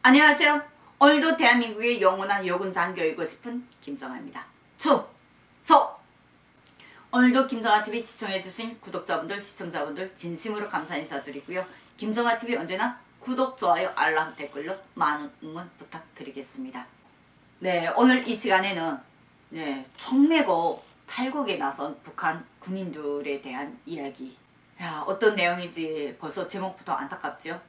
안녕하세요. 오늘도 대한민국의 영원한 여군 장교이고 싶은 김정아입니다. 추석! 오늘도 김정아TV 시청해주신 구독자분들, 시청자분들 진심으로 감사 인사드리고요. 김정아TV 언제나 구독, 좋아요, 알람, 댓글로 많은 응원 부탁드리겠습니다. 네, 오늘 이 시간에는 총 메고 탈북에 나선 북한 군인들에 대한 이야기. 야, 어떤 내용인지 벌써 제목부터 안타깝죠?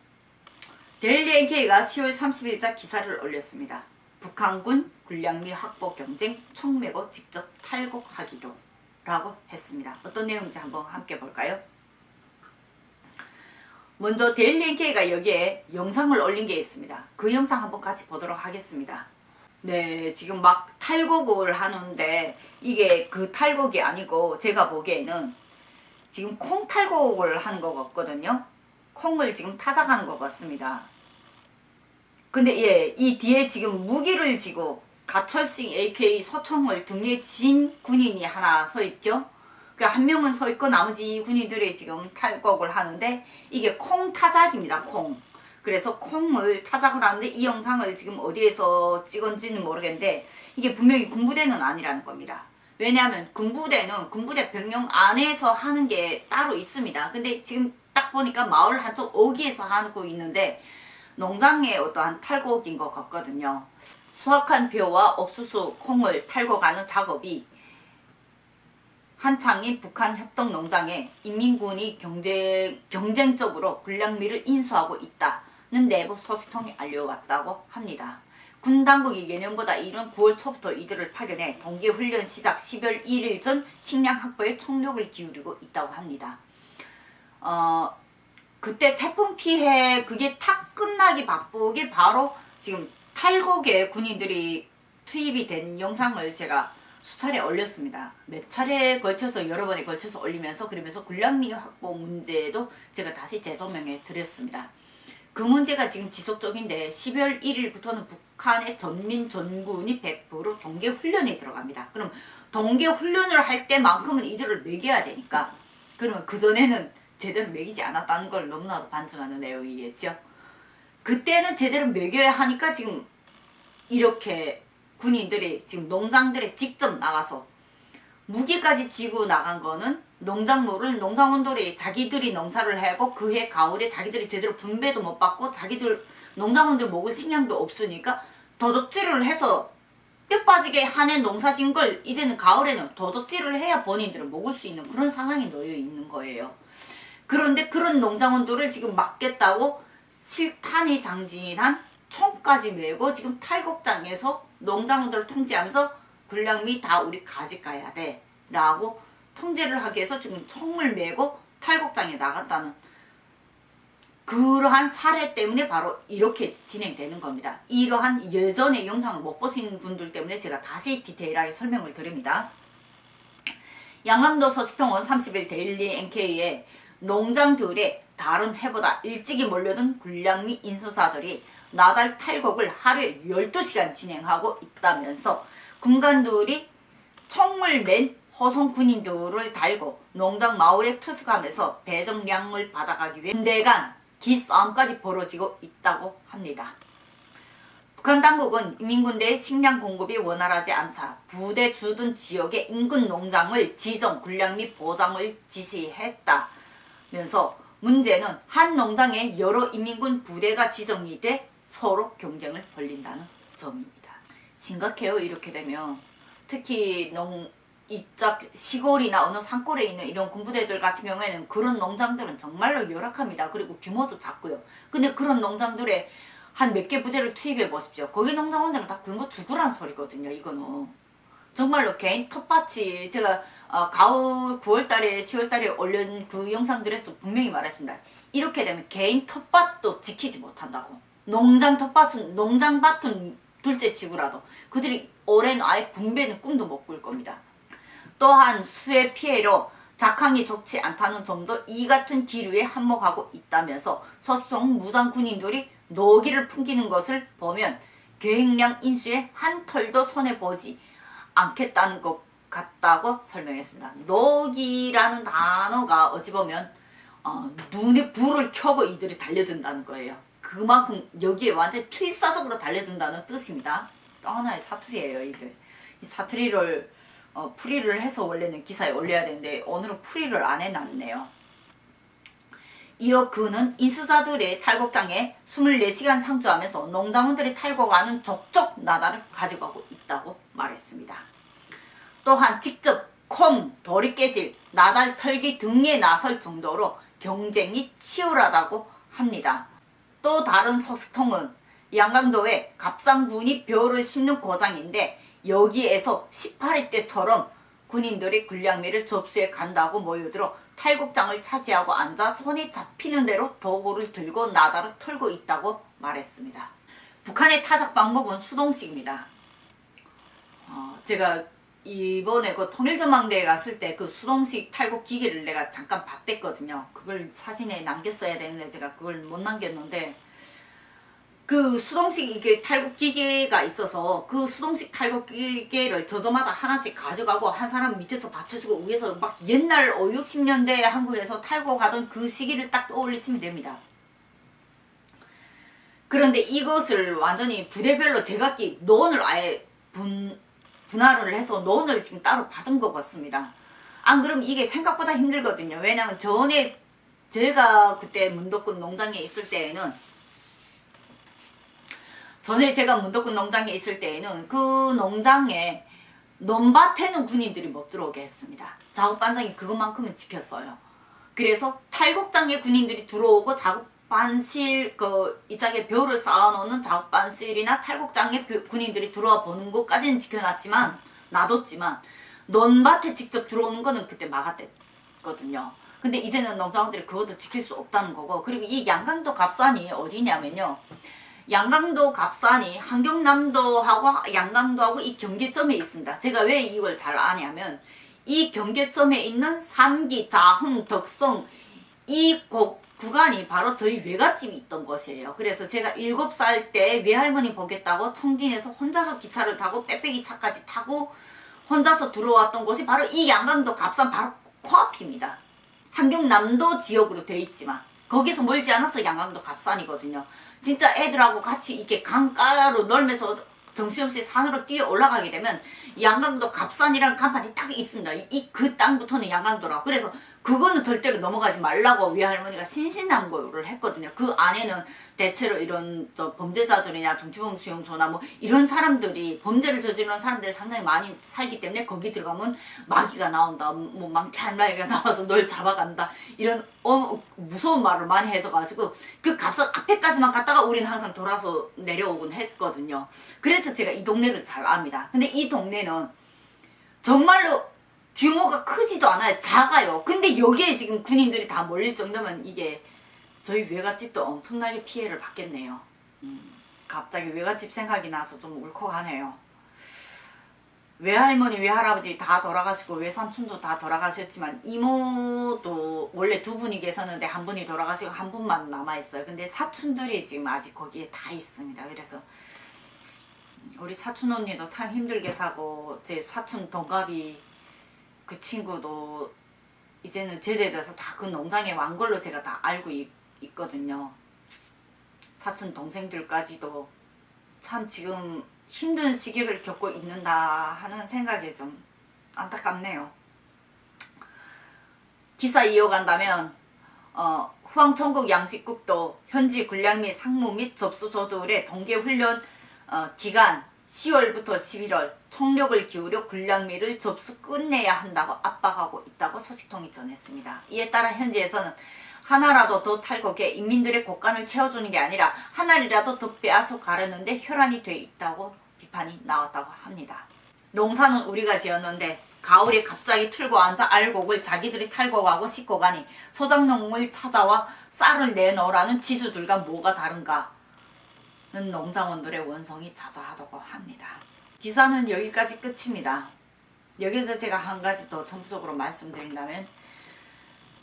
데일리 NK가 10월 30일자 기사를 올렸습니다. 북한군 군량미 확보 경쟁 총 메고 직접 탈북하기도 라고 했습니다. 어떤 내용인지 한번 함께 볼까요? 먼저 데일리 NK가 여기에 영상을 올린 게 있습니다. 그 영상 한번 같이 보도록 하겠습니다. 네, 지금 막 탈곡을 하는데 이게 그 탈곡이 아니고 제가 보기에는 지금 콩 탈곡을 하는 것 같거든요. 콩을 지금 타작하는 것 같습니다. 근데 이 뒤에 지금 무기를 쥐고 가철식 AK 소총을 등에 진 군인이 하나 서 있죠. 한 명은 서 있고 나머지 군인들이 지금 탈곡을 하는데 이게 콩 타작입니다. 콩. 그래서 콩을 타작을 하는데 이 영상을 지금 어디에서 찍은지는 모르겠는데 이게 분명히 군부대는 아니라는 겁니다. 왜냐하면 군부대는 군부대 병영 안에서 하는 게 따로 있습니다. 근데 지금 딱 보니까 마을 한쪽 어귀에서 하고 있는데 농장의 어떠한 탈곡인 것 같거든요. 수확한 벼와 옥수수, 콩을 탈곡하는 작업이 한창인 북한 협동농장에 인민군이 경쟁적으로 군량미를 인수하고 있다는 내부 소식통이 알려왔다고 합니다. 군 당국이 예년보다 이른 9월 초부터 이들을 파견해 동계훈련 시작 10월 1일 전 식량 확보에 총력을 기울이고 있다고 합니다. 그때 태풍 피해 그게 탁 끝나기 바쁘게 바로 지금 탈곡에 군인들이 투입이 된 영상을 제가 수차례 올렸습니다. 몇 차례에 걸쳐서 여러 번에 걸쳐서 올리면서 그러면서 군량미 확보 문제도 제가 다시 재조명해 드렸습니다. 그 문제가 지금 지속적인데 12월 1일부터는 북한의 전민 전군이 100% 동계훈련에 들어갑니다. 그럼 동계훈련을 할 때만큼은 이들을 먹여야 되니까 그러면 그전에는 제대로 먹이지 않았다는 걸 너무나도 반증하는 내용이겠죠. 그때는 제대로 먹여야 하니까 지금 이렇게 군인들이 지금 농장들에 직접 나가서 무기까지 지고 나간 거는 농작물을 농장원들이 자기들이 농사를 하고 그해 가을에 자기들이 제대로 분배도 못 받고 자기들 농장원들 먹을 식량도 없으니까 도둑질을 해서 뼈 빠지게 한 해 농사 지은 걸 이제는 가을에는 도둑질을 해야 본인들은 먹을 수 있는 그런 상황이 놓여 있는 거예요. 그런데 그런 농장원들을 지금 막겠다고 실탄이 장진한 총까지 메고 지금 탈곡장에서 농장원들을 통제하면서 군량미 다 우리 가져가야 돼 라고 통제를 하기 위해서 지금 총을 메고 탈곡장에 나갔다는 그러한 사례 때문에 바로 이렇게 진행되는 겁니다. 이러한 예전의 영상을 못 보신 분들 때문에 제가 다시 디테일하게 설명을 드립니다. 양강도 소식통은 30일 데일리 NK에 농장들의 다른 해보다 일찍이 몰려든 군량미 인수사들이 나달 탈곡을 하루에 12시간 진행하고 있다면서 군관들이 총을 맨 호송 군인들을 달고 농장 마을에 투숙하면서 배정량을 받아가기 위해 군대 간 기싸움까지 벌어지고 있다고 합니다. 북한 당국은 인민군대의 식량 공급이 원활하지 않자 부대 주둔 지역의 인근 농장을 지정 군량미 보장을 지시했다면서 문제는 한 농장에 여러 인민군 부대가 지정이 돼 서로 경쟁을 벌린다는 점입니다. 심각해요. 이렇게 되면 특히 이쪽 시골이나 어느 산골에 있는 이런 군부대들 같은 경우에는 그런 농장들은 정말로 열악합니다. 그리고 규모도 작고요. 근데 그런 농장들에 한 몇 개 부대를 투입해 보십시오. 거기 농장원들은 다 굶어 죽으란 소리거든요. 이거는 정말로 개인 텃밭이 제가 가을 9월달에 10월달에 올린 그 영상들에서 분명히 말했습니다. 이렇게 되면 개인 텃밭도 지키지 못한다고. 농장 텃밭은 농장밭은 둘째치고라도 그들이 올해는 아예 분배는 꿈도 못 꿀 겁니다. 또한 수해 피해로 작황이 좋지 않다는 점도 이 같은 기류에 한몫하고 있다면서 소속 무장 군인들이 노기를 풍기는 것을 보면 계획량 인수에 한 털도 손해보지 않겠다는 것 같다고 설명했습니다. 노기라는 단어가 어찌 보면 눈에 불을 켜고 이들이 달려든다는 거예요. 그만큼 여기에 완전 필사적으로 달려든다는 뜻입니다. 또 하나의 사투리예요 이게. 이 사투리를 풀이를 해서 원래는 기사에 올려야 되는데 오늘은 풀이를 안 해놨네요. 이어 그는 인수자들의 탈곡장에 24시간 상주하면서 농장원들이 탈곡하는 족족 나달을 가져가고 있다고 말했습니다. 또한 직접 콩, 도리깨질, 나달 털기 등에 나설 정도로 경쟁이 치열하다고 합니다. 또 다른 소식통은 양강도에 갑상군이 벼를 심는 고장인데 여기에서 18회 때처럼 군인들이 군량미를 접수해 간다고 모여들어 탈곡장을 차지하고 앉아 손이 잡히는 대로 도구를 들고 나달을 털고 있다고 말했습니다. 북한의 타작 방법은 수동식입니다. 제가 이번에 그 통일전망대에 갔을 때 그 수동식 탈곡 기계를 내가 잠깐 봤댔거든요. 그걸 사진에 남겼어야 되는데 제가 그걸 못 남겼는데, 그 수동식 이게 탈곡 기계가 있어서 그 수동식 탈곡 기계를 저저마다 하나씩 가져가고 한 사람 밑에서 받쳐주고 위에서 막 옛날 5, 60년대 한국에서 탈곡하던 그 시기를 딱 떠올리시면 됩니다. 그런데 이것을 완전히 부대별로 제각기 논을 아예 분할을 해서 논을 지금 따로 받은 것 같습니다. 안 그러면 이게 생각보다 힘들거든요. 왜냐면 전에 제가 그때 문덕군 농장에 있을 때에는 그 농장에 논밭에는 군인들이 못 들어오게 했습니다. 작업반장이 그것만큼은 지켰어요. 그래서 탈곡장에 군인들이 들어오고 작업반실, 이 짝에 벼를 쌓아놓는 작업반실이나 탈곡장에 군인들이 들어와 보는 것까지는 놔뒀지만 논밭에 직접 들어오는 거는 그때 막았댔거든요. 근데 이제는 농장원들이 그것도 지킬 수 없다는 거고, 그리고 이 양강도 갑산이 어디냐면요, 양강도 갑산이 한경남도하고 양강도하고 이 경계점에 있습니다. 제가 왜 이걸 잘 아냐면 이 경계점에 있는 삼기, 자흥, 덕성 이 구간이 바로 저희 외갓집이 있던 곳이에요. 그래서 제가 7살 때 외할머니 보겠다고 청진에서 혼자서 기차를 타고 빼빼기 차까지 타고 혼자서 들어왔던 곳이 바로 이 양강도 갑산 바로 코앞입니다. 한경남도 지역으로 되어 있지만 거기서 멀지 않아서 양강도 갑산이거든요. 진짜 애들하고 같이 이렇게 강가로 놀면서 정신없이 산으로 뛰어 올라가게 되면 양강도 갑산이라는 간판이 딱 있습니다. 그 땅부터는 양강도라고. 그래서 그거는 절대로 넘어가지 말라고 외할머니가 신신당부를 했거든요. 그 안에는 대체로 이런 범죄자들이나 정치범 수용소나 뭐 이런 사람들이, 범죄를 저지르는 사람들이 상당히 많이 살기 때문에 거기 들어가면 마귀가 나온다, 뭐 망태할마귀가 나와서 널 잡아간다, 이런 무서운 말을 많이 해서 가지고 그 갑산 앞에까지만 갔다가 우리는 항상 돌아서 내려오곤 했거든요. 그래서 제가 이 동네를 잘 압니다. 근데 이 동네는 정말로 규모가 크지도 않아요. 작아요. 근데 여기에 지금 군인들이 다 몰릴 정도면 이게 저희 외갓집도 엄청나게 피해를 받겠네요. 갑자기 외갓집 생각이 나서 좀 울컥하네요. 외할머니, 외할아버지 다 돌아가시고 외삼촌도 다 돌아가셨지만 이모도 원래 2분이 계셨는데 1분이 돌아가시고 1분만 남아있어요. 근데 사촌들이 지금 아직 거기에 다 있습니다. 그래서 우리 사촌 언니도 참 힘들게 사고, 제 사촌 동갑이 그 친구도 이제는 제대돼서 다 그 농장에 완 걸로 제가 다 알고 있거든요. 사촌 동생들까지도 참 지금 힘든 시기를 겪고 있는다 하는 생각이 좀 안타깝네요. 기사 이어간다면 후황천국 양식국도 현지 군량 및 상무 및 접수조들의 동계훈련 기간 10월부터 11월 총력을 기울여 군량미를 접수 끝내야 한다고 압박하고 있다고 소식통이 전했습니다. 이에 따라 현지에서는 하나라도 더 탈곡해 인민들의 곳간을 채워주는 게 아니라 하나라도 더 빼앗아 가려는데 혈안이 돼 있다고 비판이 나왔다고 합니다. 농사는 우리가 지었는데 가을에 갑자기 틀고 앉아 알곡을 자기들이 탈곡하고 씻고 가니 소작농을 찾아와 쌀을 내놓으라는 지주들과 뭐가 다른가 는 농장원들의 원성이 자자하다고 합니다. 기사는 여기까지 끝입니다. 여기서 제가 한 가지 더 첨부적으로 말씀드린다면,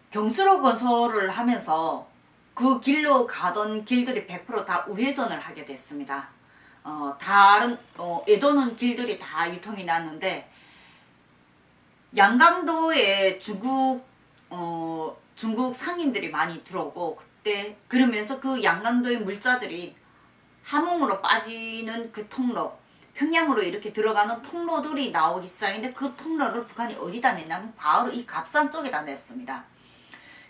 경수로 건설을 하면서 그 길로 가던 길들이 100% 다 우회전을 하게 됐습니다. 다른 애도는 길들이 다 유통이 났는데 양강도에 중국 상인들이 많이 들어오고 그때 그러면서 그 양강도의 물자들이 함흥으로 빠지는 그 통로, 평양으로 이렇게 들어가는 통로들이 나오기 시작했는데 그 통로를 북한이 어디다 냈냐면 바로 이 갑산 쪽에다 냈습니다.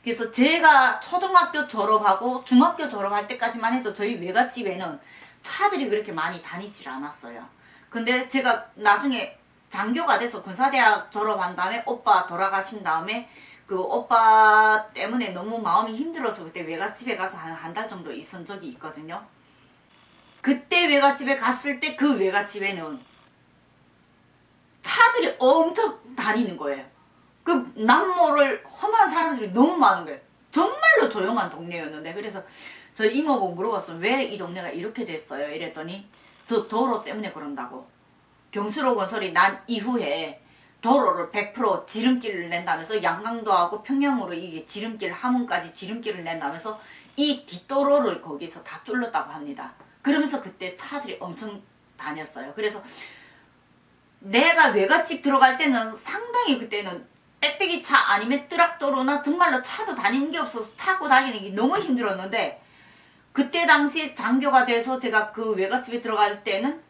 그래서 제가 초등학교 졸업하고 중학교 졸업할 때까지만 해도 저희 외갓집에는 차들이 그렇게 많이 다니질 않았어요. 근데 제가 나중에 장교가 돼서 군사대학 졸업한 다음에 오빠 돌아가신 다음에 그 오빠 때문에 너무 마음이 힘들어서 그때 외갓집에 가서 한 달 정도 있은 적이 있거든요. 그때 외갓집에 갔을 때 그 외갓집에는 차들이 엄청 다니는 거예요. 그 남모를 험한 사람들이 너무 많은 거예요. 정말로 조용한 동네였는데 그래서 저희 이모가 물어봤어요. 왜 이 동네가 이렇게 됐어요? 이랬더니 저 도로 때문에 그런다고. 경수로 건설이 난 이후에 도로를 100% 지름길을 낸다면서 양강도하고 평양으로 이게 지름길 함흥까지 지름길을 낸다면서 이 뒷도로를 거기서 다 뚫렸다고 합니다. 그러면서 그때 차들이 엄청 다녔어요. 그래서 내가 외갓집 들어갈 때는 상당히 그때는 빽빽이 차 아니면 트락도로나 정말로 차도 다니는 게 없어서 타고 다니는 게 너무 힘들었는데 그때 당시 장교가 돼서 제가 그 외갓집에 들어갈 때는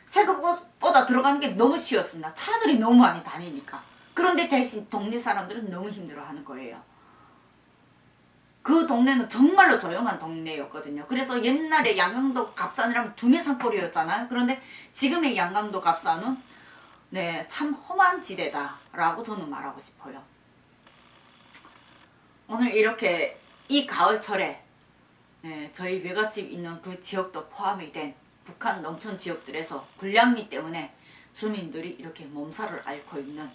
생각보다 들어가는 게 너무 쉬웠습니다. 차들이 너무 많이 다니니까. 그런데 대신 동네 사람들은 너무 힘들어하는 거예요. 그 동네는 정말로 조용한 동네였거든요. 그래서 옛날에 양강도 갑산이랑 두메산골이었잖아요. 그런데 지금의 양강도 갑산은 네, 참 험한 지대다라고 저는 말하고 싶어요. 오늘 이렇게 이 가을철에 네, 저희 외갓집 있는 그 지역도 포함이 된 북한 농촌 지역들에서 불량미 때문에 주민들이 이렇게 몸살을 앓고 있는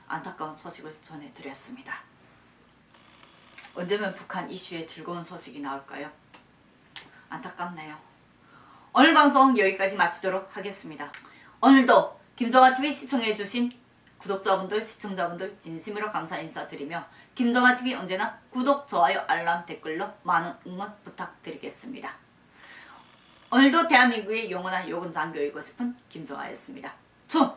안타까운 소식을 전해드렸습니다. 언제면 북한 이슈에 즐거운 소식이 나올까요? 안타깝네요. 오늘 방송 여기까지 마치도록 하겠습니다. 오늘도 김정아TV 시청해주신 구독자분들, 시청자분들 진심으로 감사 인사드리며 김정아TV 언제나 구독, 좋아요, 알람, 댓글로 많은 응원 부탁드리겠습니다. 오늘도 대한민국의 영원한 요군 장교이고 싶은 김정아였습니다. 총